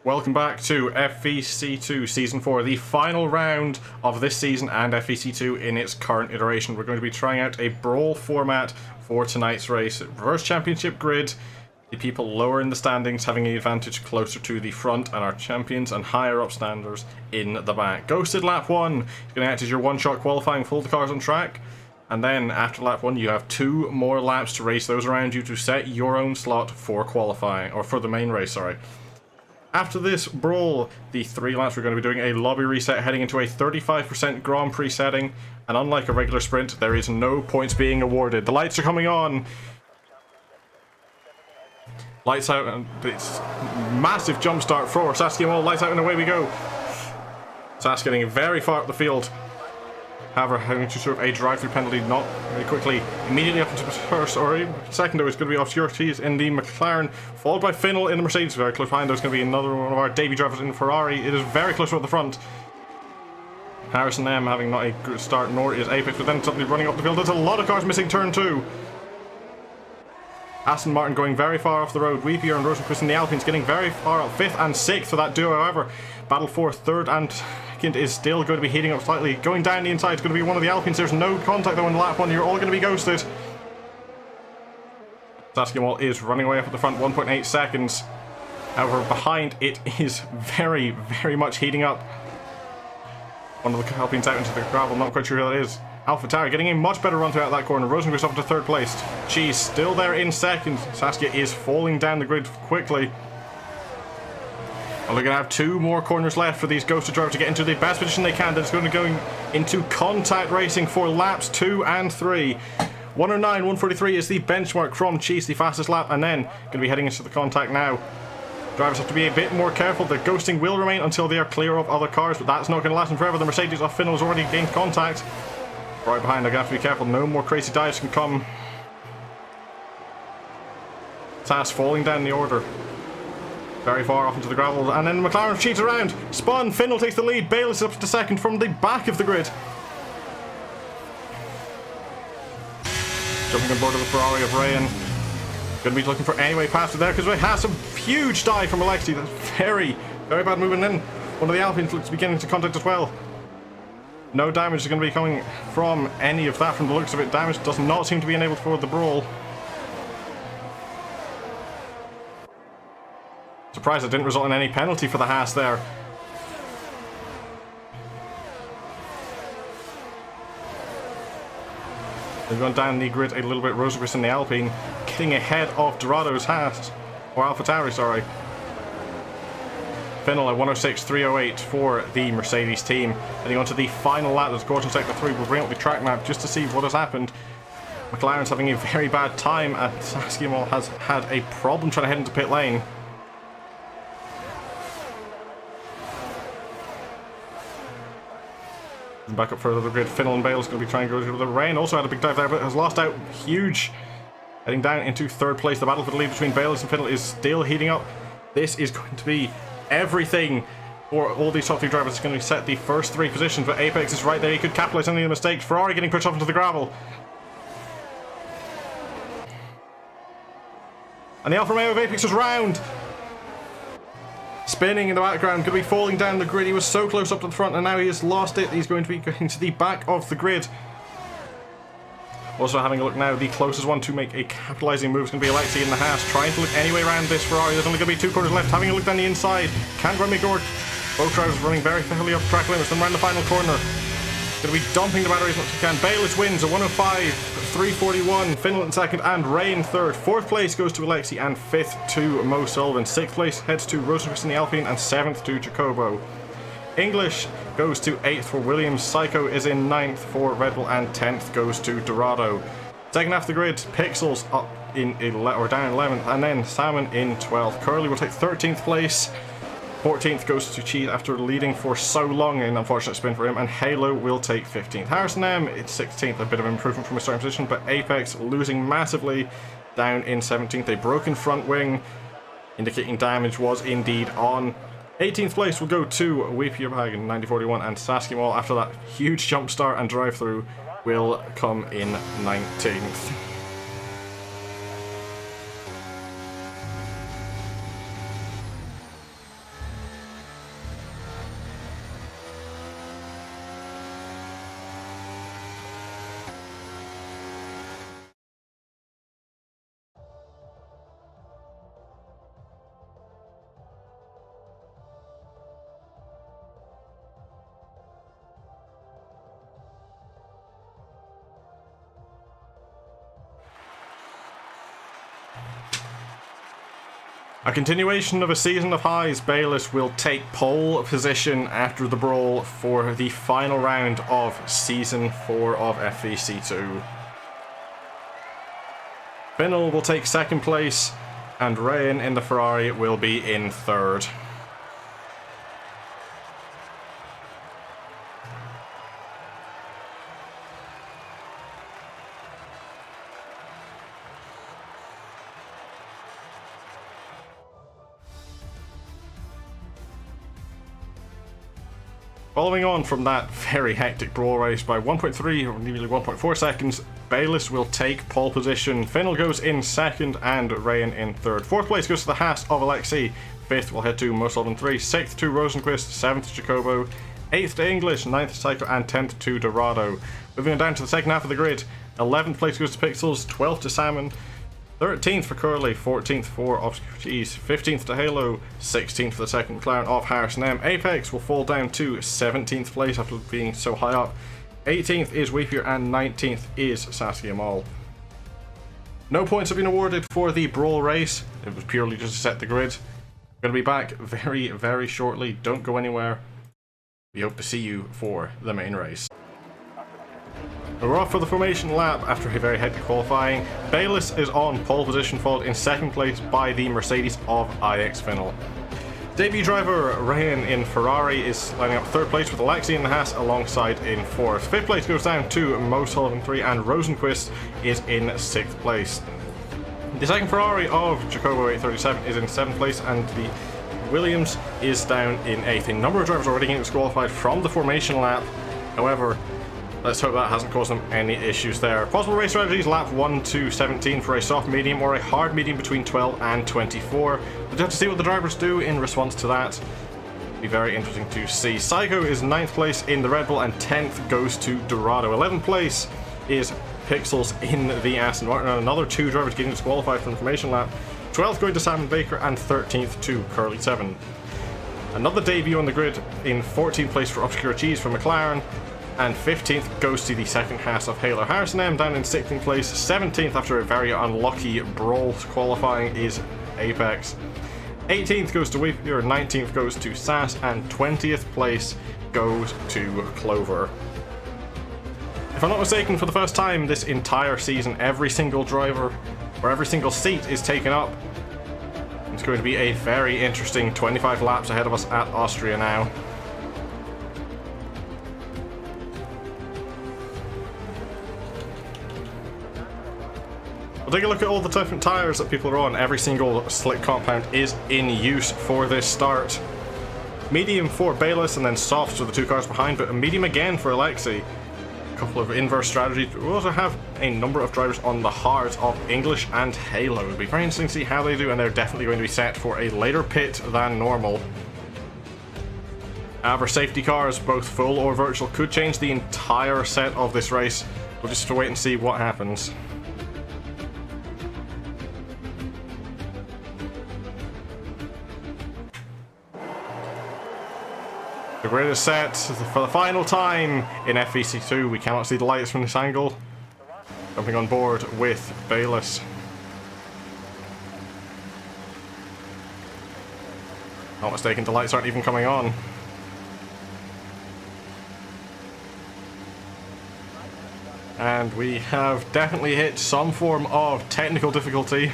Welcome back to FVC2 Season 4, the final round of this season and FVC2 in its current iteration. We're going to be trying out a brawl format for tonight's race. Reverse Championship grid, the people lower in the standings having the advantage closer to the front, and our champions and higher up standers in the back. Ghosted lap 1 is going to act as your one-shot qualifying full the cars on track. And then after lap 1 you have 2 more laps to race those around you to set your own slot for qualifying, or for the main race, sorry. After this brawl, the 3 laps, we're going to be doing a lobby reset heading into a 35% Grand Prix setting, and unlike a regular sprint, there is no points being awarded. The lights are coming on. Lights out, and it's massive jump start for Saskia Moll. Lights out and away we go. Sas getting very far up the field. However, having to serve a drive-through penalty not very quickly. Immediately up into first, or second, though, is going to be Obscurities in the McLaren, followed by Finnell in the Mercedes. Very close behind, there's going to be another one of our debut drivers in the Ferrari. It is very close at the front. Harrison M having not a good start, nor is Apex, but then suddenly running up the field. There's a lot of cars missing turn 2. Aston Martin going very far off the road. Weepier and Rosenquist in the Alpines getting very far up. 5th and 6th for that duo, however. Battle for 3rd and 2nd is still going to be heating up slightly. Going down the inside is going to be one of the Alpines. There's no contact though in lap 1. You're all going to be ghosted. Saskia Moll is running away up at the front, 1.8 seconds. However, behind it is very, very much heating up. One of the Alpines out into the gravel, not quite sure who that is. AlphaTauri getting a much better run throughout that corner. Rosenquist up to 3rd place. She's still there in 2nd. Saskia is falling down the grid quickly. And we're going to have 2 more corners left for these ghosted drivers to get into the best position they can. That's going to be going into contact racing for laps 2 and 3. 109, 143 is the benchmark from Cheese, the fastest lap, and then going to be heading into the contact now. Drivers have to be a bit more careful. The ghosting will remain until they are clear of other cars, but that's not going to last them forever. The Mercedes off Finnell has already gained contact. Right behind, they're going to have to be careful. No more crazy dives can come. Sass falling down the order. Very far off into the gravel, and then McLaren cheats around. Spun, Finnell takes the lead. Bayliss is up to 2nd from the back of the grid. Jumping on board of the Ferrari of Rayan. Going to be looking for any way past it there, because we have some huge dive from Alexi. That's very, very bad movement. And then one of the Alpines looks to be getting into contact as well. No damage is going to be coming from any of that from the looks of it. Damage does not seem to be enabled for the brawl. Surprised it didn't result in any penalty for the Haas there. They've gone down the grid a little bit. Rosenquist in the Alpine getting ahead of Dorado's Haas, or AlphaTauri, sorry. Finnell at 106.308 for the Mercedes team. Heading on to the final lap, as caution sector 3 will bring up the track map just to see what has happened. McLaren's having a very bad time, and Saskia Moll has had a problem trying to head into pit lane. Back up further the grid, Finnell and Bale is going to be trying to go to the rain. Also had a big dive there, but has lost out huge. Heading down into 3rd place. The battle for the lead between Bayliss and Finnell is still heating up. This is going to be everything for all these top 3 drivers. It's going to set the first 3 positions, but Apex is right there. He could capitalize on any of the mistakes. Ferrari getting pushed off into the gravel. And the Alfa Romeo of Apex is round. Spinning in the background, going to be falling down the grid. He was so close up to the front, and now he has lost it. He's going to be going to the back of the grid. Also having a look now, the closest one to make a capitalizing move is going to be Alexi in the Haas, trying to look any way around this Ferrari. There's only going to be 2 corners left. Having a look down the inside, can't run me Gord. Both drivers running very heavily up track limits, and around the final corner. Going to be dumping the battery as much as he can. Bayliss wins a 105.341. Finnell in 2nd and Ray in 3rd. 4th place goes to Alexi and 5th to Mo Sullivan. 6th place heads to Rosenquist in the Alpine and 7th to Jacobo. English goes to 8th for Williams. Psycho is in 9th for Red Bull, and 10th goes to Dorado. Second half of the grid, Pixels up in or down 11th, and then Salmon in 12th. Curly will take 13th place. 14th goes to Cheese after leading for so long, an unfortunate spin for him, and Halo will take 15th. Harrison M, it's 16th, a bit of improvement from his starting position, but Apex losing massively, down in 17th. A broken front wing, indicating damage was indeed on. 18th place will go to Weepier Bag in 9041, and Saskia Moll, after that huge jump start and drive through, will come in 19th. A continuation of a season of highs, Bayliss will take pole position after the brawl for the final round of Season 4 of FVC2. Finnell will take second place, and Ryan in the Ferrari will be in third. Following on from that very hectic brawl race by 1.3 or nearly 1.4 seconds, Bayliss will take pole position. Finnell goes in second and Ryan in third. Fourth place goes to the Haas of Alexei. Fifth will head to Mosolven 3. Sixth to Rosenquist. Seventh to Jacobo. Eighth to English. Ninth to Psycho. And 10th to Dorado. Moving on down to the second half of the grid. 11th place goes to Pixels. 12th to Salmon. 13th for Curly, 14th for Obscure Cheese, 15th to Halo, 16th for the second McLaren of Harrison M. Apex will fall down to 17th place after being so high up. 18th is Weepier and 19th is Saskia Mall. No points have been awarded for the brawl race. It was purely just to set the grid. Going to be back very, very shortly. Don't go anywhere. We hope to see you for the main race. We're off for the formation lap after a very hectic qualifying. Bayliss is on pole position, followed in second place by the Mercedes of IX Finnell. Debut driver Ryan in Ferrari is lining up third place with Alexei in the Haas alongside in fourth. Fifth place goes down to Mo Sullivan 3 and Rosenquist is in sixth place. The second Ferrari of Jacobo 837 is in seventh place and the Williams is down in eighth. A number of drivers already getting disqualified from the formation lap. However, let's hope that hasn't caused them any issues there. Possible race strategies: lap 1 to 17 for a soft medium or a hard medium between 12 and 24. We'll have to see what the drivers do in response to that. Be very interesting to see. Psycho is 9th place in the Red Bull and 10th goes to Dorado. 11th place is Pixels in the Aston Martin and another two drivers getting disqualified from the formation lap. 12th going to Simon Baker and 13th to Curly 7. Another debut on the grid in 14th place for Obscure Cheese from McLaren. And 15th goes to the second Haas of Halo. Harrison M down in 16th place. 17th after a very unlucky brawl qualifying is Apex. 18th goes to Weepier, 19th goes to Sass, and 20th place goes to Clover. If I'm not mistaken, for the first time this entire season, every single driver or every single seat is taken up. It's going to be a very interesting 25 laps ahead of us at Austria now. We'll take a look at all the different tyres that people are on. Every single slick compound is in use for this start. Medium for Bayliss and then softs for the two cars behind, but a medium again for Alexei. A couple of inverse strategies. We also have a number of drivers on the hards of English and Halo. It'll be very interesting to see how they do, and they're definitely going to be set for a later pit than normal. However, safety cars, both full or virtual, could change the entire set of this race. We'll just have to wait and see what happens. The grid is set for the final time in FVC2. We cannot see the lights from this angle. Jumping on board with Bayliss. Not mistaken, the lights aren't even coming on. And we have definitely hit some form of technical difficulty.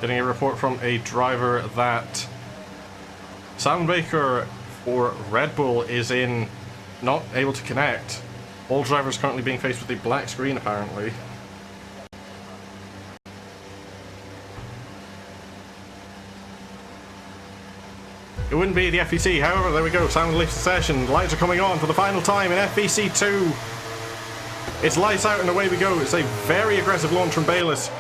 Getting a report from a driver that Sam Baker for Red Bull is not able to connect. All drivers currently being faced with a black screen apparently. It wouldn't be the FVC, however, there we go, Sam leaves the session. Lights are coming on for the final time in FVC2. It's lights out and away we go. It's a very aggressive launch from Bayliss.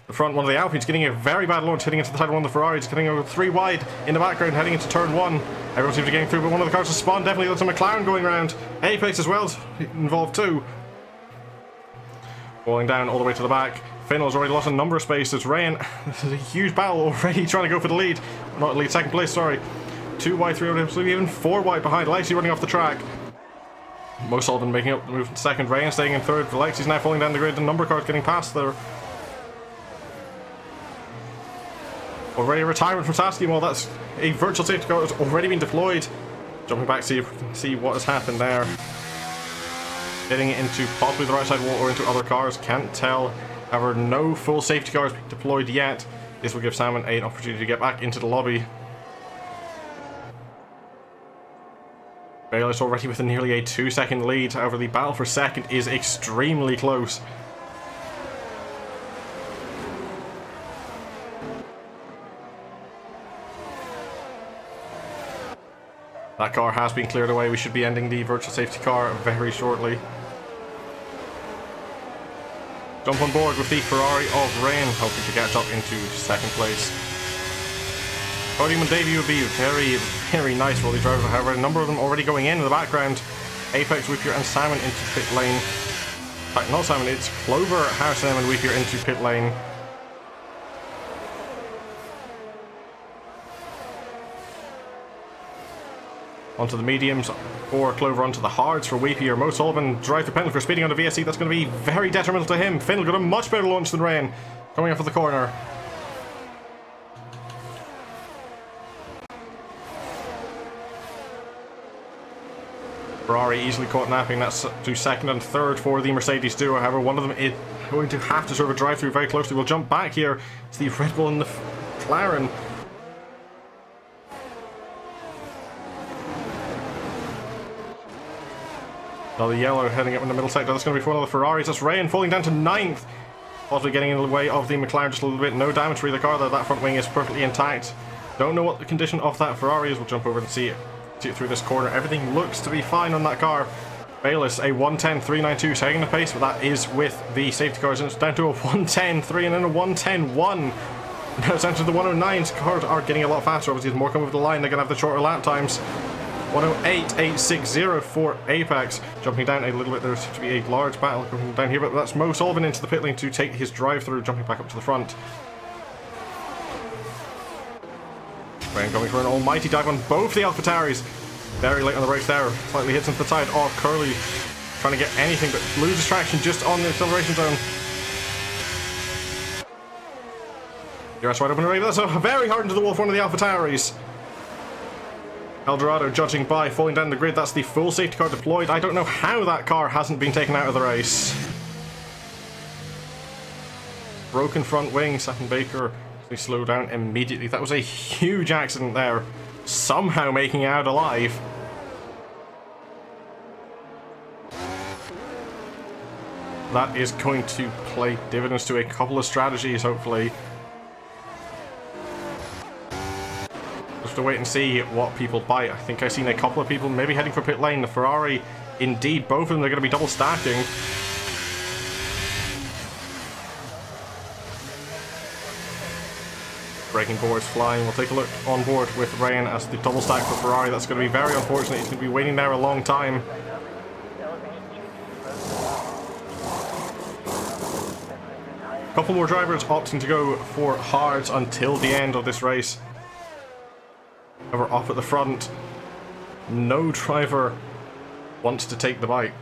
The front one of the Alpines getting a very bad launch, heading into the side of one of the Ferraris, getting over 3 wide in the background, heading into turn 1. Everyone seems to be getting through, but one of the cars has spawned. Definitely there's a McLaren going around. Apex as well involved too. Falling down all the way to the back. Fennell's already lost a number of spaces. Rain, this is a huge battle already, trying to go for the lead. Not lead, second place, sorry. 2 wide, 3 over, even 4 wide behind. Alexi running off the track. Mo Sullivan making up the move in second. Rain staying in third. Alexi's now falling down the grid. The number card getting past there. Already a retirement from Saskia. Well, that's a virtual safety car that's already been deployed. Jumping back to see if we can see what has happened there. Getting it into possibly the right side wall or into other cars. Can't tell. However, no full safety cars deployed yet. This will give Salmon an opportunity to get back into the lobby. Bayless already with nearly a 2-second lead. However, the battle for second is extremely close. That car has been cleared away. We should be ending the virtual safety car very shortly. Jump on board with the Ferrari of Rain, hoping to get up into second place. Podium and debut would be very, very nice for all these drivers. However, a number of them already going in the background. Apex, Whippier and Salmon into pit lane. In fact, not Salmon, it's Clover, Harrison and Whippier into pit lane. Onto the mediums for Clover, onto the hards for Whippier. Mo Sullivan drive the penalty for speeding on the VSC. That's going to be very detrimental to him. Finn got a much better launch than Rain. Coming off of the corner. Ferrari easily caught napping. That's to second and third for the Mercedes duo. However, one of them is going to have to sort of drive through very closely. We'll jump back here to the Red Bull and the McLaren. Now the yellow heading up in the middle sector. That's going to be for one of the Ferraris. That's Rain falling down to 9th. Possibly getting in the way of the McLaren just a little bit. No damage for either car though. That front wing is perfectly intact. Don't know what the condition of that Ferrari is. We'll jump over and see it through this corner. Everything looks to be fine on that car. Bayless, a 110.392 taking the pace, but that is with the safety cars, and it's down to a 110.3 and then a 110.1. Now it's down to the 109s. Cars are getting a lot faster. Obviously, as more come over the line, they're going to have the shorter lap times. 108.860 for Apex. Jumping down a little bit, there seems to be a large battle going down here, but that's Mo Sullivan into the pit lane to take his drive through, jumping back up to the front. Rain going for an almighty dive on both the AlphaTauris. Very late on the race there. Slightly hits into the side. Oh, Curly trying to get anything but loses traction just on the acceleration zone. DRS wide open. That's very hard into the wall for one of the AlphaTauris. Eldorado judging by falling down the grid. That's the full safety car deployed. I don't know how that car hasn't been taken out of the race. Broken front wing. Satin Baker. They slow down immediately. That was a huge accident there. Somehow making it out alive. That is going to play dividends to a couple of strategies, hopefully. Just to wait and see what people bite. I think I've seen a couple of people maybe heading for pit lane. The Ferrari, indeed, both of them, they're going to be double stacking. Braking boards flying. We'll take a look on board with Rain as the double stack for Ferrari. That's going to be very unfortunate. He's going to be waiting there a long time. A couple more drivers opting to go for hards until the end of this race. However, off at the front, no driver wants to take the bite.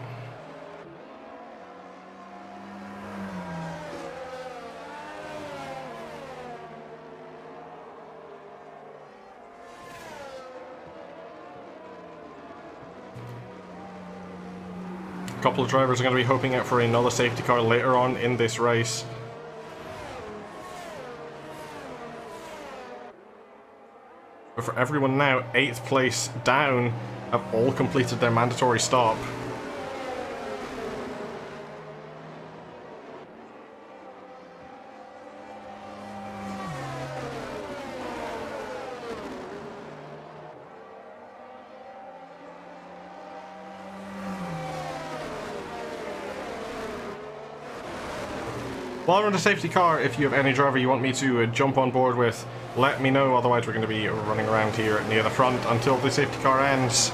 A couple of drivers are going to be hoping out for another safety car later on in this race. But for everyone now, 8th place down, have all completed their mandatory stop. While we're on the safety car, if you have any driver you want me to jump on board with, let me know, otherwise we're going to be running around here near the front until the safety car ends.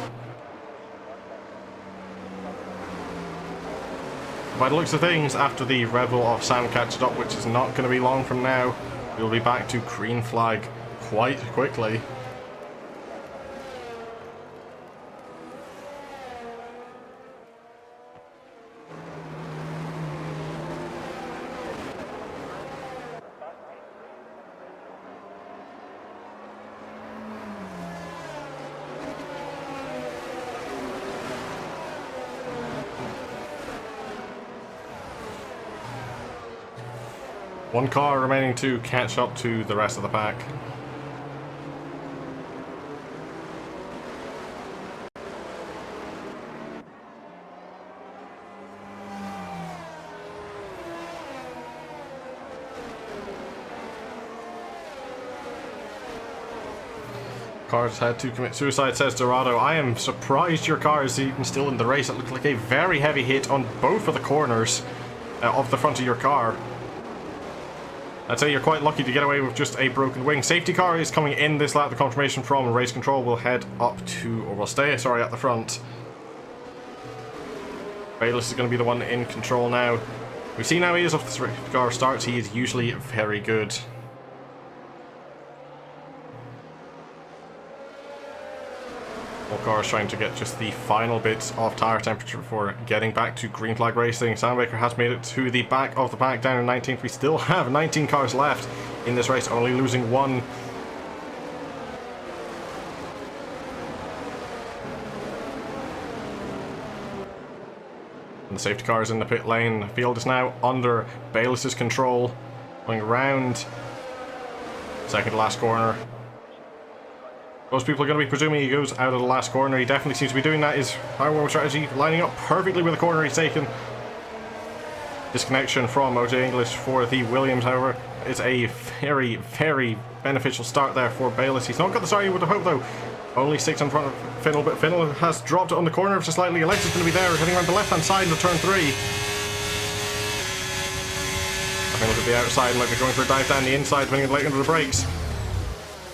By the looks of things, after the Rebel of Sound catches up, which is not going to be long from now, we'll be back to green flag quite quickly. One car remaining to catch up to the rest of the pack. Cars had to commit suicide, says Dorado. I am surprised your car is even still in the race. It looked like a very heavy hit on both of the corners of the front of your car. I'd say you're quite lucky to get away with just a broken wing. Safety car is coming in this lap. The confirmation from race control will head up to, or will stay, sorry, at the front. Bayless is going to be the one in control now. We've seen how he is off the safety car starts. He is usually very good. All cars trying to get just the final bits of tire temperature before getting back to green flag racing. Sandbaker has made it to the back of the pack, down in 19th. We still have 19 cars left in this race, only losing one. And the safety car is in the pit lane. The field is now under Bayless's control, going around second to last corner. Most people are going to be presuming he goes out of the last corner. He definitely seems to be doing that. His power warm strategy lining up perfectly with the corner he's taken. Disconnection from OJ English for the Williams, however, is a very, very beneficial start there for Bayless. He's not got the start you would have hoped, though. Only 6 in front of Finnell, but Finnell has dropped it on the corner just slightly. Alexa's going to be there, heading around the left-hand side into turn 3. Finnell's at the outside, might be going for a dive down the inside, bringing it late under the brakes.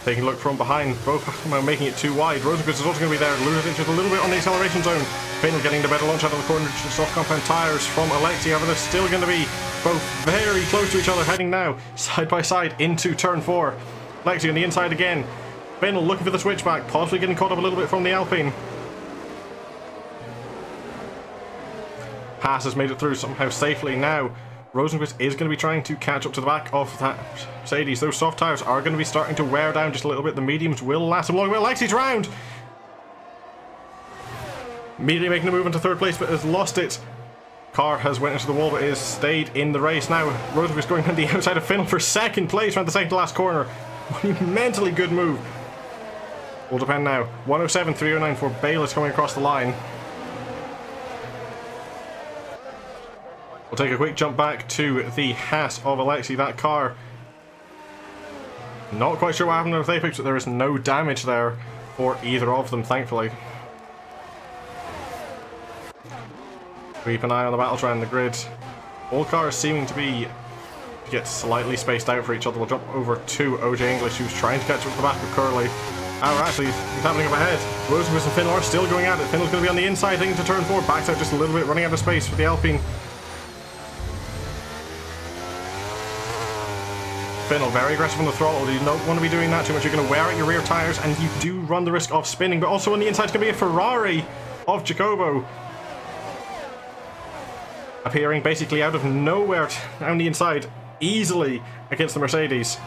Taking a look from behind, both making it too wide. Rosenquist is also going to be there, losing just a little bit on the acceleration zone. Finnell getting the better launch out of the corner, just soft compound tyres from Alexi. However, they're still going to be both very close to each other, heading now side by side into turn 4. Alexi on the inside again. Finnell looking for the switchback, possibly getting caught up a little bit from the Alpine. Haas has made it through somehow safely now. Rosenquist is going to be trying to catch up to the back of that Mercedes. Those soft tyres are going to be starting to wear down just a little bit. The mediums will last him long. Well, Alexi's round! Immediately making a move into third place, but has lost it. Car has went into the wall, but is stayed in the race. Now, Rosenquist going on the outside of Finnell for second place around the second to last corner. Monumentally good move. Will depend now. 107.309 for Bayless coming across the line. We'll take a quick jump back to the Haas of Alexi. That car, not quite sure what happened with Apex, but there is no damage there for either of them, thankfully. Keep an eye on the battles around the grid. All cars seeming to get slightly spaced out for each other. We'll jump over to OJ English, who's trying to catch up with the back of Curly. Actually, he's happening up ahead. Rosenquist and Finnell are still going at it. Finnell's going to be on the inside, heading to turn 4. Backs out just a little bit, running out of space for the Alpine. Finnell very aggressive on the throttle. You don't want to be doing that too much. You're going to wear out your rear tyres, and you do run the risk of spinning. But also on the inside is going to be a Ferrari of Jacobo, appearing basically out of nowhere down the inside, easily against the Mercedes.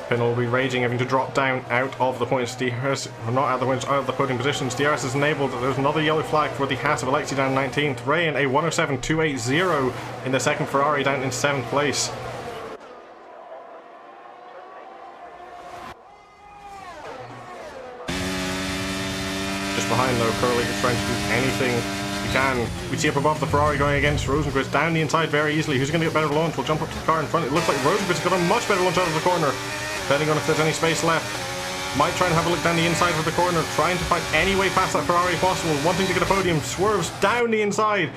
Finnell will be raging, having to drop down out of the points. DRS, or not out of the points, out of the podium positions. DRS is enabled. There's another yellow flag for the Haas of Alexi down 19th. Ray in a 107.280 in the second Ferrari down in 7th place. Just behind though, Curly is trying to do anything he can. We see up above the Ferrari going against Rosenquist down the inside very easily. Who's going to get better launch? We'll jump up to the car in front. It looks like Rosenquist got a much better launch out of the corner. Depending on if there's any space left. Might try and have a look down the inside of the corner, trying to find any way past that Ferrari possible, wanting to get a podium. Swerves down the inside.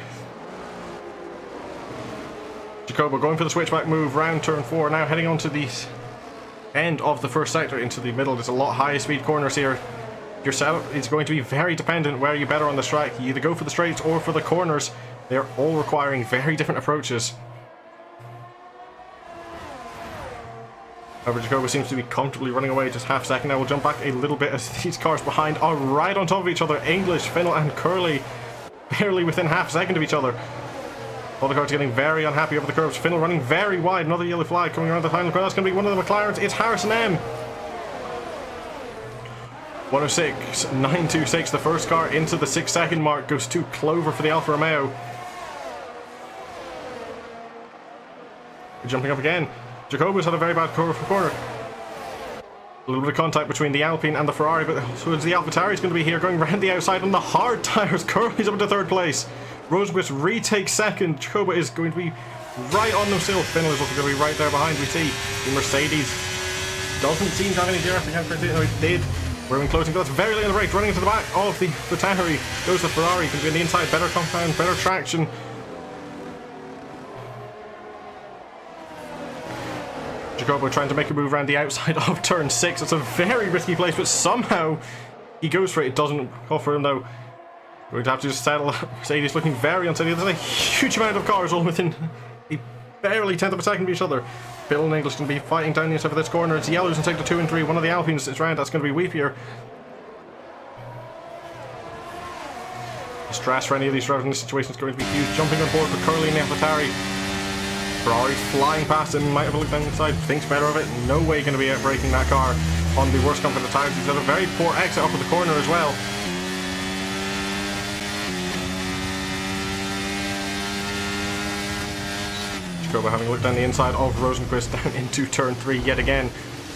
Jacobo going for the switchback move round turn 4, now heading onto the end of the first sector into the middle. There's a lot higher speed corners here. Your setup is going to be very dependent where you better on this track. You either go for the straights or for the corners. They're all requiring very different approaches. However, Jacobo seems to be comfortably running away, just half a second now. We'll jump back a little bit as these cars behind are right on top of each other. English, Finnell and Curly barely within half a second of each other. All the cars getting very unhappy over the curves. Finnell running very wide. Another yellow flag coming around the final corner. That's going to be one of the McLarens. It's Harrison M. 106.926. The first car into the 6 second mark goes to Clover for the Alfa Romeo. Jumping up again. Jacobo's had a very bad corner for corner. A little bit of contact between the Alpine and the Ferrari, but so is the AlphaTauri's going to be here, going around the outside on the hard tyres. Curly's up into third place. Rosenquist retakes second. Jacobo is going to be right on them still. Finnell is also going to be right there behind. We see the Mercedes doesn't seem to have any DRS behind. No, it did. We're in closing. That's very late on the break. Running into the back of the Tauri goes the Ferrari. Can be on the inside. Better compound, better traction. Jacobo trying to make a move around the outside of turn 6. It's a very risky place, but somehow he goes for it. It doesn't go for him though. We're going to have to just settle. Mercedes looking very unsteady. There's a huge amount of cars all within a barely 10th of a second of each other. Bill and English going to be fighting down the inside of this corner. It's yellows in sector 2 and 3. One of the Alpines is round. That's going to be Weepier. Stress for any of these drivers in this situation is going to be huge. Jumping on board for Curly and the AlphaTauri. Ferrari flying past him, might have a look down the side, thinks better of it. No way going to be outbraking that car on the worst comfort of tires. He's had a very poor exit up of the corner as well. Jacobo having a look down the inside of Rosenquist down into turn 3 yet again.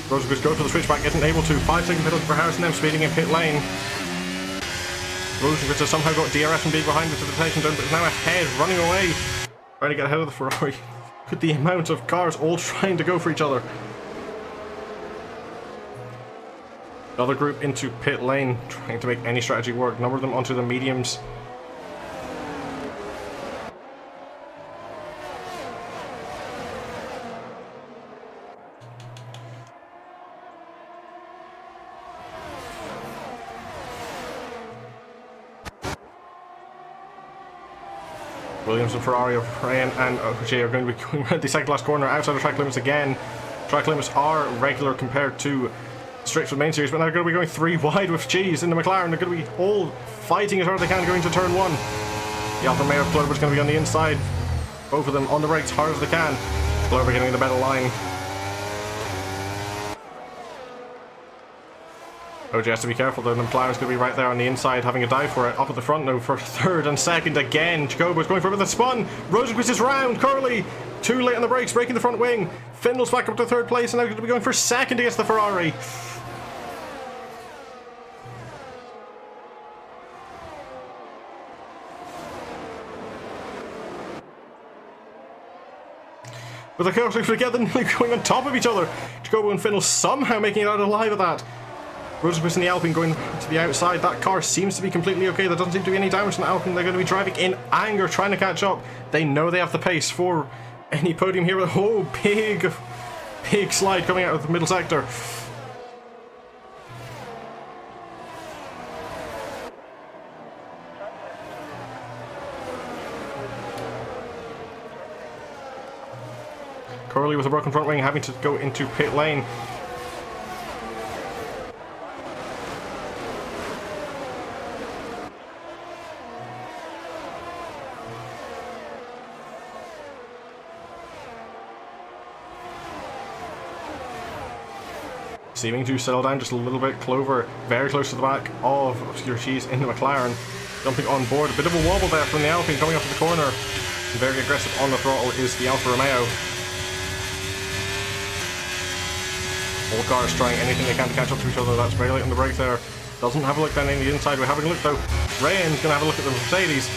Rosenquist goes for the switchback, isn't able to. 5 second penalty for Harrison M speeding in pit lane. Rosenquist has somehow got DRS from being behind with the detection zone, but is now ahead, running away, trying to get ahead of the Ferrari. With the amount of cars all trying to go for each other. Another group into pit lane, trying to make any strategy work. Number them onto the mediums. Williams and Ferrari of Ryan and Ogier are going to be going around the second last corner outside of track limits again. Track limits are regular compared to strict with main series, but now they're going to be going 3 wide with Cheese in the McLaren. They're going to be all fighting as hard as they can going to turn 1. The Alfa Romeo of Clover is going to be on the inside. Both of them on the brakes hard as they can. Clover getting the better line. OJ has to be careful though, the McLaren's going to be right there on the inside having a dive for it. Up at the front now for third and second again. Jacobo's going for it with a spun. Rosenquist is round. Curly too late on the brakes, breaking the front wing. Finnell's back up to third place and now going to be going for second against the Ferrari. But the cars are together nearly going on top of each other. Jacobo and Finnell somehow making it out alive at that. Rosenquist and the Alpine going to the outside. That car seems to be completely okay. There doesn't seem to be any damage on the Alpine. They're going to be driving in anger, trying to catch up. They know they have the pace for any podium here. Oh, big slide coming out of the middle sector. Curly with a broken front wing having to go into pit lane. Seeming to settle down just a little bit. Clover very close to the back of Obscure Cheese in the McLaren. Jumping on board. A bit of a wobble there from the Alpine coming up to the corner. Very aggressive on the throttle is the Alfa Romeo. All cars trying anything they can to catch up to each other. That's very late on the brake there. Doesn't have a look down in the inside. We're having a look though. Rayan's going to have a look at the Mercedes.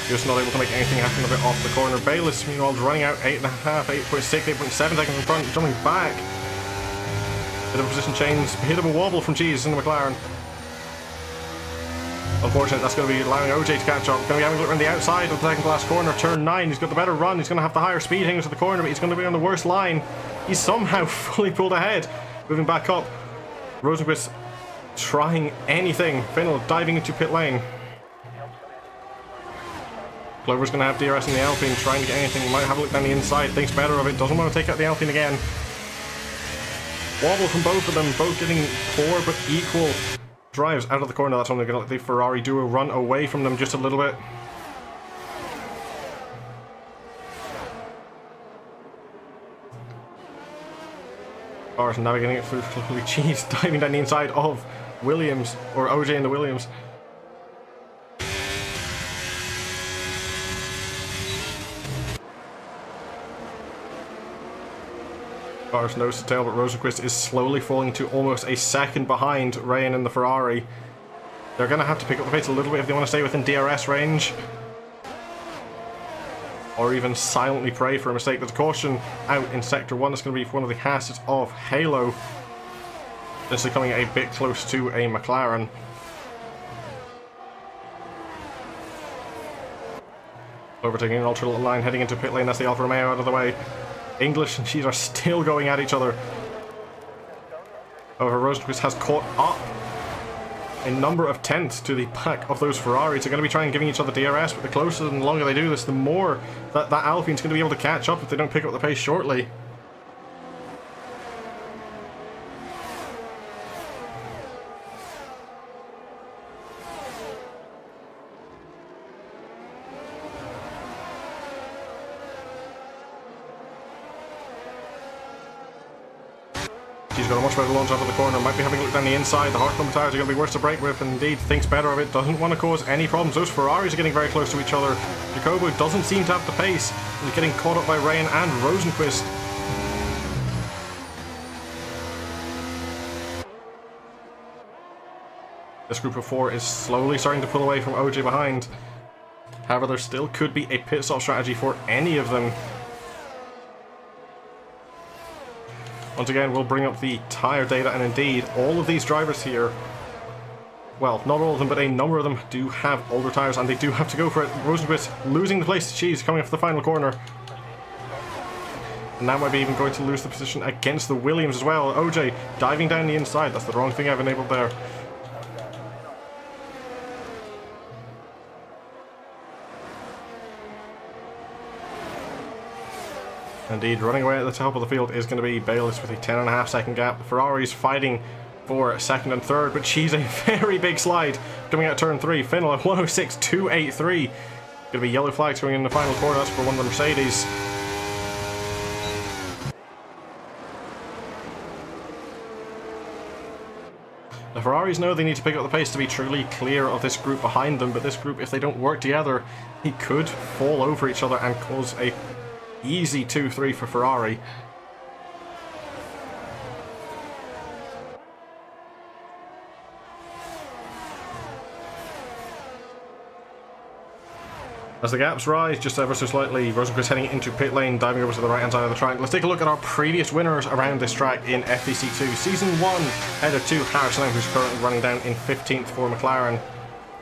Just not able to make anything happen a bit off the corner. Bayless, meanwhile, is running out 8.5, 8.6, 8.7 seconds in front, jumping back. Bit of a position change, bit of a wobble from Cheese in the McLaren. Unfortunately, that's going to be allowing OJ to catch up. Going to be having a look around the outside of the second last corner, turn 9. He's got the better run. He's going to have the higher speed heading to the corner, but he's going to be on the worst line. He's somehow fully pulled ahead. Moving back up. Rosenquist trying anything. Finnell diving into pit lane. Glover's going to have DRS in the Alpine, trying to get anything. Might have a look down the inside, thinks better of it, doesn't want to take out the Alpine again. Wobble from both of them, both getting poor but equal drives out of the corner. That's when they're going to let the Ferrari duo run away from them just a little bit. Bars navigating it through slowly. Jeez, diving down the inside of Williams, or OJ and the Williams. Bars nose to tail, but Rosenquist is slowly falling to almost a second behind Rain and the Ferrari. They're going to have to pick up the pace a little bit if they want to stay within DRS range. Or even silently pray for a mistake. There's a caution out in Sector 1. It's going to be for one of the Hasses of Halo. This is coming a bit close to a McLaren. Overtaking an ultra little line, heading into pit lane. That's the Alfa Romeo out of the way. English and Cheese are still going at each other. However, Rosenquist has caught up a number of tenths to the back of those Ferraris. They're going to be trying giving each other DRS, but the closer and the longer they do this, the more that Alpine's going to be able to catch up if they don't pick up the pace shortly. He's got a much better launch out of the corner, might be having a look down the inside. The hard tires are going to be worse to brake with, and indeed thinks better of it, doesn't want to cause any problems. Those Ferraris are getting very close to each other. Jacobo doesn't seem to have the pace. He's getting caught up by Rain and Rosenquist. This group of 4 is slowly starting to pull away from OJ behind. However, there still could be a pit stop strategy for any of them. Once again, we'll bring up the tyre data, and indeed, all of these drivers here, well, not all of them, but a number of them do have older tyres, and they do have to go for it. Rosenquist losing the place to Cheese, coming off the final corner. And now might be even going to lose the position against the Williams as well. OJ diving down the inside, that's the wrong thing I've enabled there. Indeed, running away at the top of the field is going to be Bayliss with a 10.5 second gap. The Ferrari's fighting for second and third, but she's a very big slide coming out turn 3. Finnell at 106.283. Going to be yellow flags going in the final corner. That's for one of the Mercedes. The Ferraris know they need to pick up the pace to be truly clear of this group behind them, but this group, if they don't work together, he could fall over each other and cause a easy 2-3 for Ferrari. As the gaps rise just ever so slightly, Rosenquist heading into pit lane, diving over to the right hand side of the track. Let's take a look at our previous winners around this track in FVC2. Season 1, header 2, Harrison, who's currently running down in 15th for McLaren.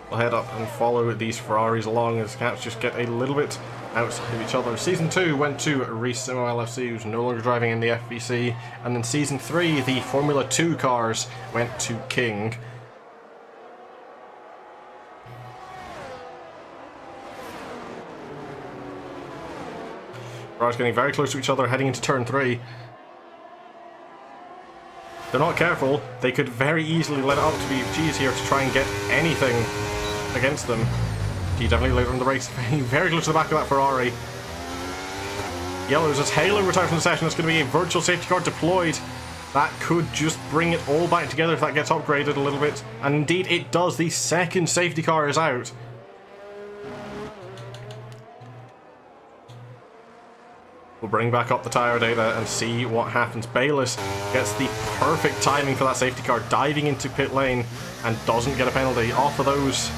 We'll head up and follow these Ferraris along as gaps just get a little bit outside of each other. Season 2 went to Racimo LFC, who's no longer driving in the FVC, and then Season 3, the Formula 2 cars went to King. Ferrari's getting very close to each other, heading into turn 3. They're not careful, they could very easily let it up to be G's here to try and get anything against them. He definitely later on the race, very close to the back of that Ferrari. Yellows as Halo retired from the session. It's going to be a virtual safety car deployed. That could just bring it all back together if that gets upgraded a little bit. And indeed it does. The second safety car is out. We'll bring back up the tyre data and see what happens. Bayliss gets the perfect timing for that safety car, diving into pit lane and doesn't get a penalty. Off of those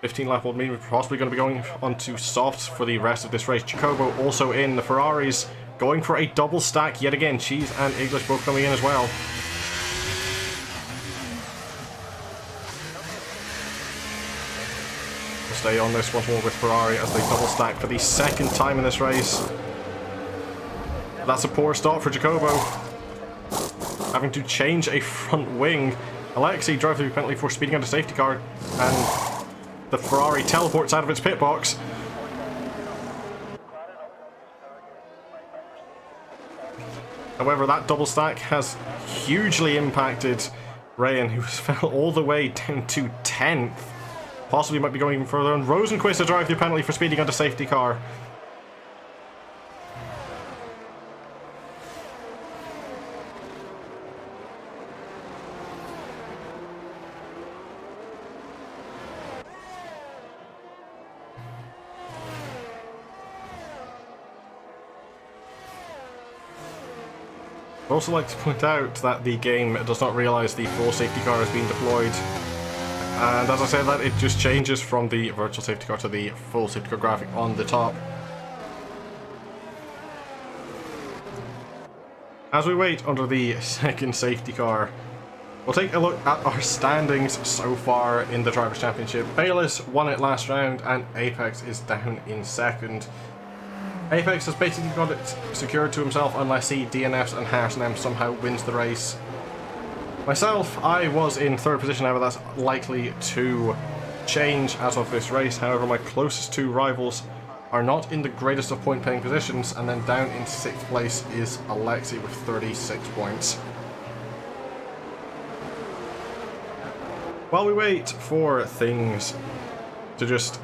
15 lap would mean we're possibly going to be going on to softs for the rest of this race. Jacobo also in. The Ferraris going for a double stack yet again. Cheese and English both coming in as well. Stay on this once more with Ferrari as they double stack for the second time in this race. That's a poor start for Jacobo. Having to change a front wing. Alexei drives through penalty for speeding under safety car, and the Ferrari teleports out of its pit box. However, that double stack has hugely impacted Rayan, who fell all the way down to 10th. Possibly might be going even further. And Rosenquist to drive through penalty for speeding under safety car. I'd also like to point out that the game does not realise the full safety car has been deployed. And as I said that, it just changes from the virtual safety car to the full safety car graphic on the top. As we wait under the second safety car, we'll take a look at our standings so far in the Drivers' Championship. Bayliss won it last round and Apex is down in second. Apex has basically got it secured to himself unless he DNFs and Harrison M somehow wins the race. Myself, I was in third position, however that's likely to change as of this race. However, my closest two rivals are not in the greatest of point paying positions, and then down in 6th place is Alexei with 36 points. While we wait for things to just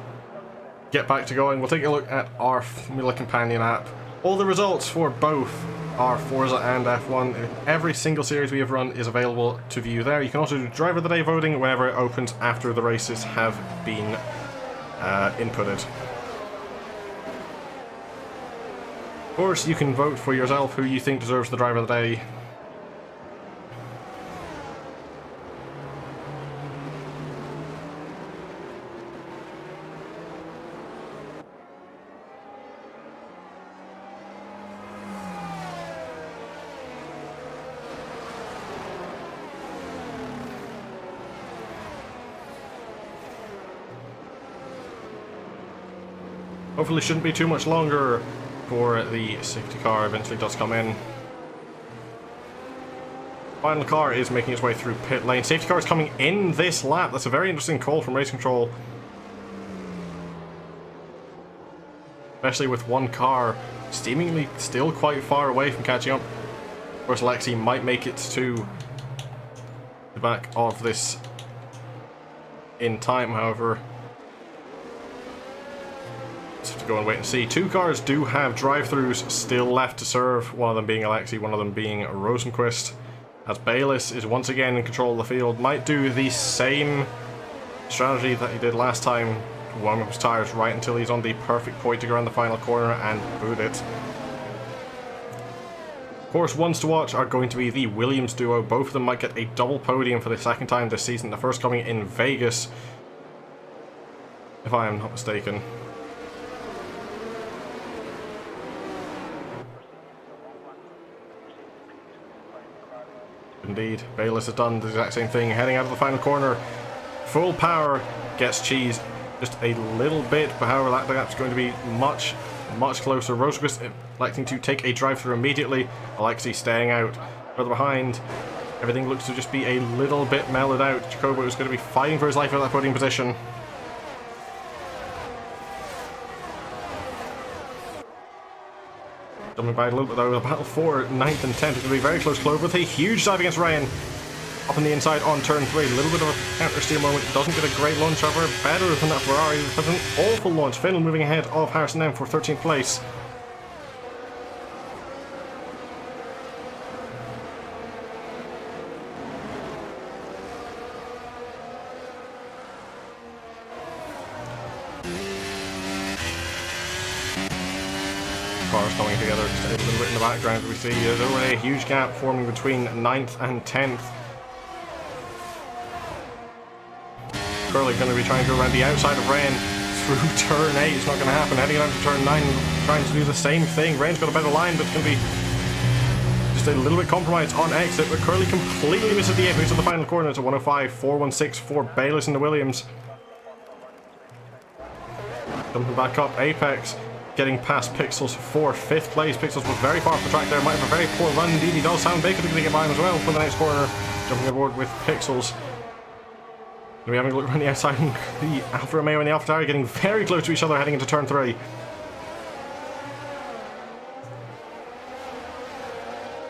get back to going, we'll take a look at our Formula Companion app. All the results for both our Forza and F1, every single series we have run is available to view there. You can also do Driver of the Day voting whenever it opens after the races have been inputted. Of course, you can vote for yourself who you think deserves the Driver of the Day. Hopefully shouldn't be too much longer before the safety car eventually does come in. Final car is making its way through pit lane. Safety car is coming in this lap. That's a very interesting call from Race Control. Especially with one car seemingly still quite far away from catching up. Of course, Alexei might make it to the back of this in time, however. Have to go and wait and see. Two cars do have drive-thrus still left to serve, one of them being Alexei, one of them being Rosenquist, as Bayliss is once again in control of the field. Might do the same strategy that he did last time, warm up his tires right until he's on the perfect point to go around the final corner and boot it. Of course, ones to watch are going to be the Williams duo. Both of them might get a double podium for the second time this season, the first coming in Vegas, if I am not mistaken. Indeed, Bayliss has done the exact same thing, heading out of the final corner. Full power, gets cheese just a little bit, but however that gap's going to be much closer. Rosenquist electing to take a drive-through immediately. Alexei staying out further behind. Everything looks to just be a little bit mellowed out. Jacobo is going to be fighting for his life out of that podium position. Jumping back a little bit though, the battle for 9th and 10th is going to be very close. Clove with a huge dive against Ryan. Up on the inside on turn 3. A little bit of a counter steer moment. Doesn't get a great launch, however. Better than that Ferrari. But an awful launch. Finland moving ahead of Harrison M for 13th place. Cars coming together just a little bit in the background. We see there's already a huge gap forming between 9th and 10th. Curley going to be trying to go around the outside of Rain through turn 8. It's not going to happen. Heading down to turn 9, trying to do the same thing. Rain's got a better line, but it's going to be just a little bit compromised on exit. But Curley completely misses the apex of the final corner. It's a 105, 416 for Bayliss and the Williams. Jumping back up, Apex getting past Pixels for 5th place. Pixels was very far off the track there, might have a very poor run indeed. He does. Sam Baker going to get by him as well for the next corner. Jumping aboard with Pixels. We're having a look around the outside, and the Alfa Romeo and the AlphaTauri getting very close to each other heading into turn 3.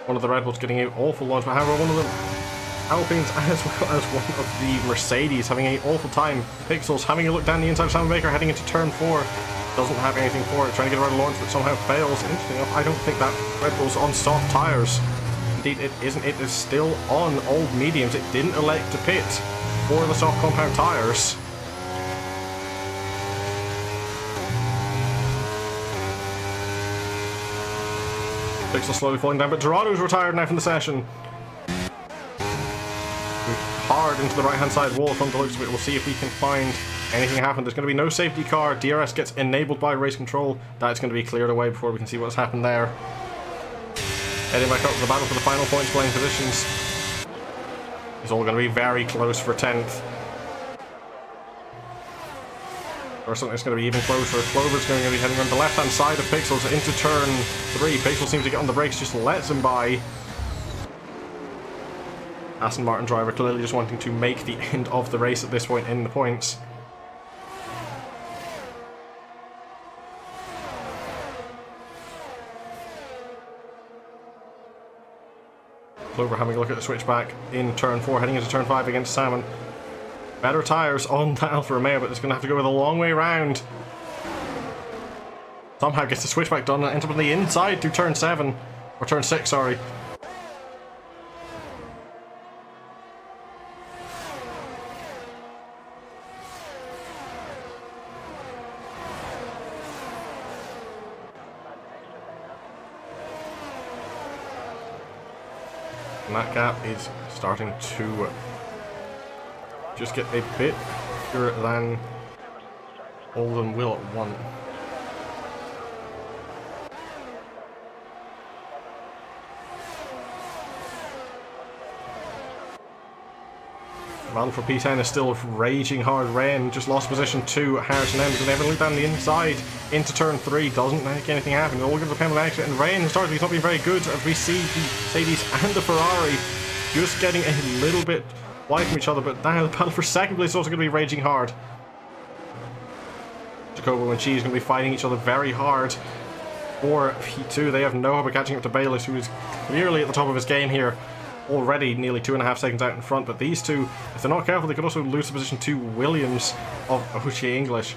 One of the Red Bulls getting an awful launch, but however, one of the Alpines as well as one of the Mercedes having an awful time. Pixels having a look down the inside of Sam Baker heading into turn 4. Doesn't have anything for it, trying to get around a launch, but somehow fails. Interesting enough, I don't think that Red Bull's on soft tyres. Indeed, it isn't. It is still on old mediums. It didn't elect to pit for the soft compound tyres. Pixel slowly falling down, but Dorado's retired now from the session. Hard into the right hand side wall from the looks of it. We'll see if we can find anything happen. There's going to be no safety car. DRS gets enabled by race control. That's going to be cleared away before we can see what's happened there. Heading back up to the battle for the final points playing positions. It's all going to be very close for 10th. Or something that's going to be even closer. Clover's going to be heading on the left hand side of Pixels into turn 3. Pixels seems to get on the brakes, just lets him by. Aston Martin driver clearly just wanting to make the end of the race at this point in the points. Clover having a look at the switchback in turn 4, heading into turn 5 against Salmon. Better tyres on that Alfa Romeo, but it's going to have to go with a long way around. Somehow gets the switchback done and ends up on the inside to turn 7. Or turn 6, sorry. And that gap is starting to just get a bit bigger than all of them will at once. The battle for P10 is still raging hard. Rain just lost position to Harrison M because they haven't looked down the inside into turn 3. Doesn't make anything happen. All gives a penalty exit, and Rain historically has not been very good. As we see the Mercedes and the Ferrari just getting a little bit wide from each other, but now the battle for second place is also going to be raging hard. Jacobo and Chi is going to be fighting each other very hard for P2. They have no hope of catching up to Bayliss, who is clearly at the top of his game here. Already nearly 2.5 seconds out in front, but these two, if they're not careful, they could also lose the position to Williams of Ahuchi English.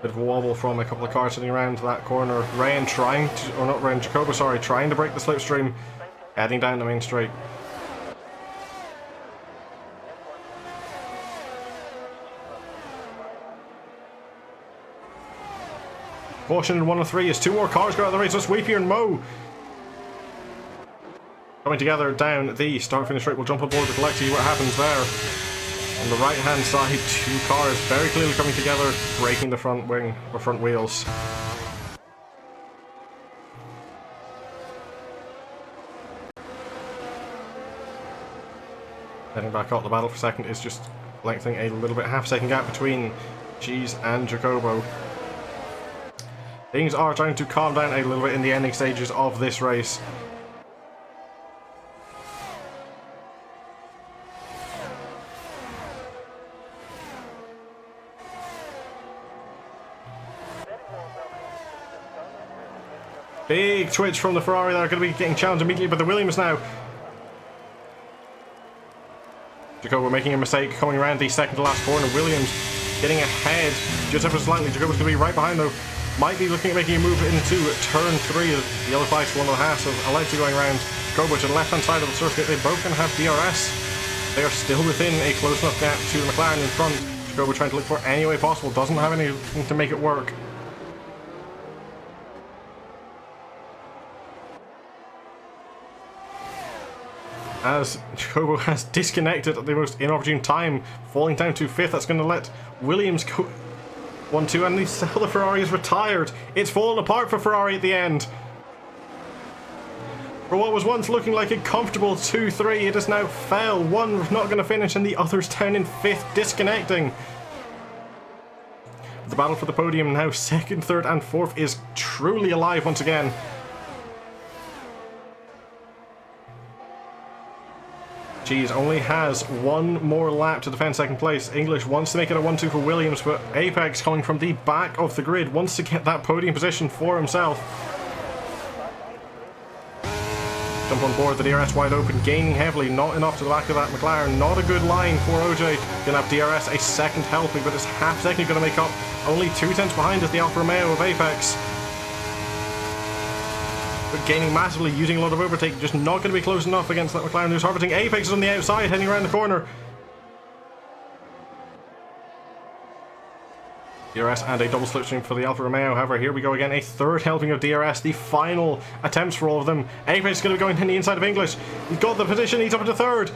Bit of a wobble from a couple of cars sitting around that corner. Rain trying to, or not Rain, Jacobo, sorry, trying to break the slipstream, heading down the main straight. Caution in 1 of 3 as 2 more cars go out of the race. So Sweepy and Mo coming together down the start finish straight. We'll jump aboard with Lexi, see what happens there. On the right hand side, 2 cars very clearly coming together, breaking the front wing or front wheels. Heading back up, the battle for second is just lengthening a little bit, half-second gap between Cheese and Jacobo. Things are trying to calm down a little bit in the ending stages of this race. Big twitch from the Ferrari. They're going to be getting challenged immediately by the Williams now. Jacobo making a mistake coming around the second to last corner. Williams getting ahead just ever slightly. Jacobo's going to be right behind though. Might be looking at making a move into turn 3. The yellow flags for 1.5, so Alexi going around. Jacobo to the left hand side of the circuit. They both can have DRS. They are still within a close enough gap to the McLaren in front. Jacobo trying to look for any way possible. Doesn't have anything to make it work. As Jacobo has disconnected at the most inopportune time, falling down to 5th. That's going to let Williams go 1-2, and the other Ferrari is retired. It's fallen apart for Ferrari at the end. For what was once looking like a comfortable 2-3, it has now fell. One not going to finish and the others down in 5th, disconnecting. The battle for the podium now 2nd, 3rd and 4th is truly alive once again. Cheese only has one more lap to defend 2nd place. English wants to make it a 1-2 for Williams, but Apex, coming from the back of the grid, wants to get that podium position for himself. Jump on board, the DRS wide open, gaining heavily, not enough to the back of that McLaren. Not a good line for OJ. Gonna have DRS a second helping, but it's half second gonna make up. Only 2 tenths behind is the Alfa Romeo of Apex. But gaining massively, using a lot of overtake, just not going to be close enough against that McLaren who's harvesting. Apex is on the outside, heading around the corner. DRS and a double slipstream for the Alfa Romeo. However, here we go again, a 3rd helping of DRS, the final attempts for all of them. Apex is going to be going in the inside of English. He's got the position, he's up into 3rd.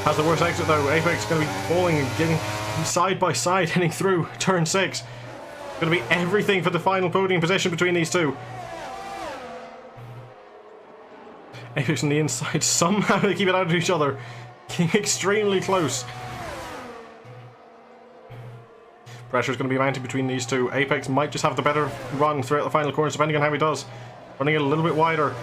Has the worst exit though. Apex is going to be falling and getting side by side, heading through turn 6. Going to be everything for the final podium position between these two. Apex on the inside, somehow they keep it out of each other. Getting extremely close. Pressure is going to be mounted between these two. Apex might just have the better run throughout the final corners, depending on how he does. Running it a little bit wider.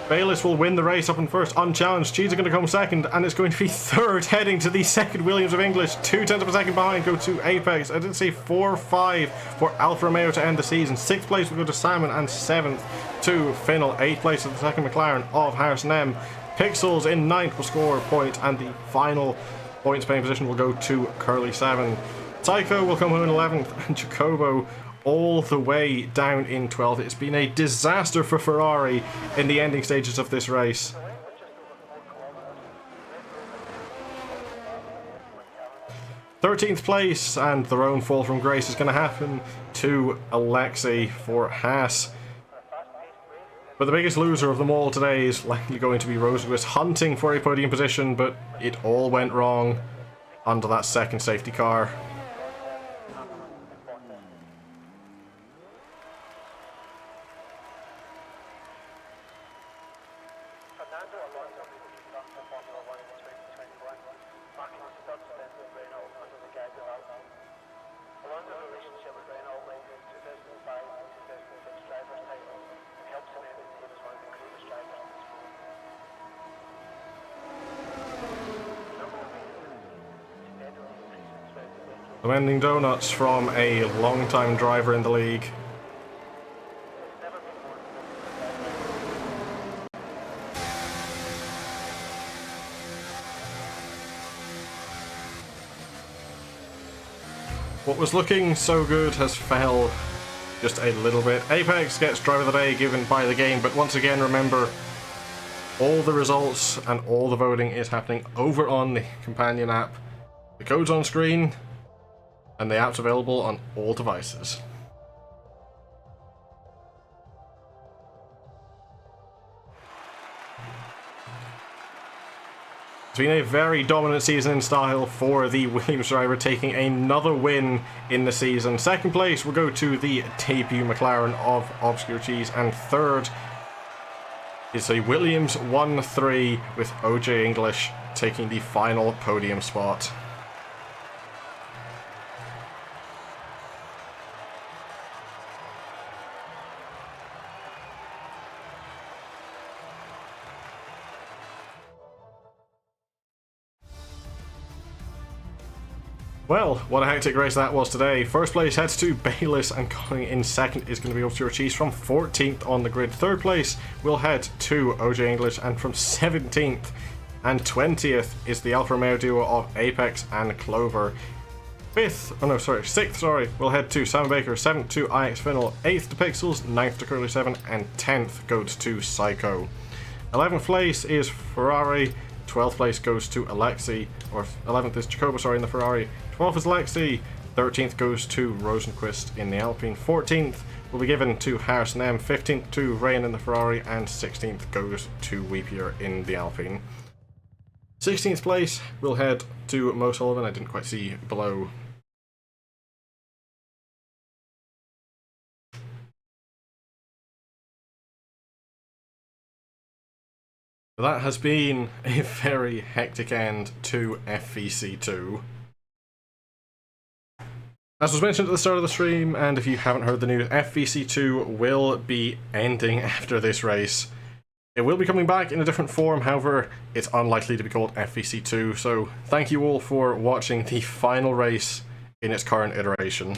Bayless will win the race up in 1st, unchallenged. Cheese are going to come 2nd, and it's going to be 3rd, heading to the 2nd Williams of English. 2 tenths of a second behind go to Apex. I did say 4-5 for Alfa Romeo to end the season. 6th place will go to Salmon, and 7th to Finnell. 8th place of the 2nd McLaren of Harrison M. Pixels in 9th will score a point, and the final points paying position will go to Curly 7. Psycho will come home in 11th, and Jacobo all the way down in 12th. It's been a disaster for Ferrari in the ending stages of this race. Thirteenth place, and their own fall from grace is going to happen to Alexei for Haas. But the biggest loser of them all today is likely going to be Rosenquist, hunting for a podium position, but it all went wrong under that 2nd safety car. Demanding donuts from a long-time driver in the league. What was looking so good has fell just a little bit. Apex gets driver of the day given by the game, but once again remember, all the results and all the voting is happening over on the companion app. The code's on screen, and the app's available on all devices. It's been a very dominant season in style for the Williams driver, taking another win in the season. 2nd place will go to the debut McLaren of Obscure Cheese, and 3rd is a Williams 1-3 with OJ English taking the final podium spot. Well, what a hectic race that was today. 1st place heads to Bayless, and coming in 2nd is going to be Obscure Cheese from 14th on the grid. 3rd place will head to OJ English, and from 17th and 20th is the Alfa Romeo duo of Apex and Clover. 6th, will head to Sam Baker, 7th to IX Finnell, 8th to Pixels, 9th to Curly 7, and 10th goes to Psycho. 11th place is Ferrari, 12th place goes to Alexei, or 11th is Jacobo, in the Ferrari. 12th is Alexei, 13th goes to Rosenquist in the Alpine. 14th will be given to Harrison M, 15th to Rain in the Ferrari, and 16th goes to Weepier in the Alpine. 16th place will head to Mo Sullivan. I didn't quite see below That has been a very hectic end to FVC2. As was mentioned at the start of the stream, and if you haven't heard the news, FVC2 will be ending after this race. It will be coming back in a different form, however, it's unlikely to be called FVC2, so thank you all for watching the final race in its current iteration.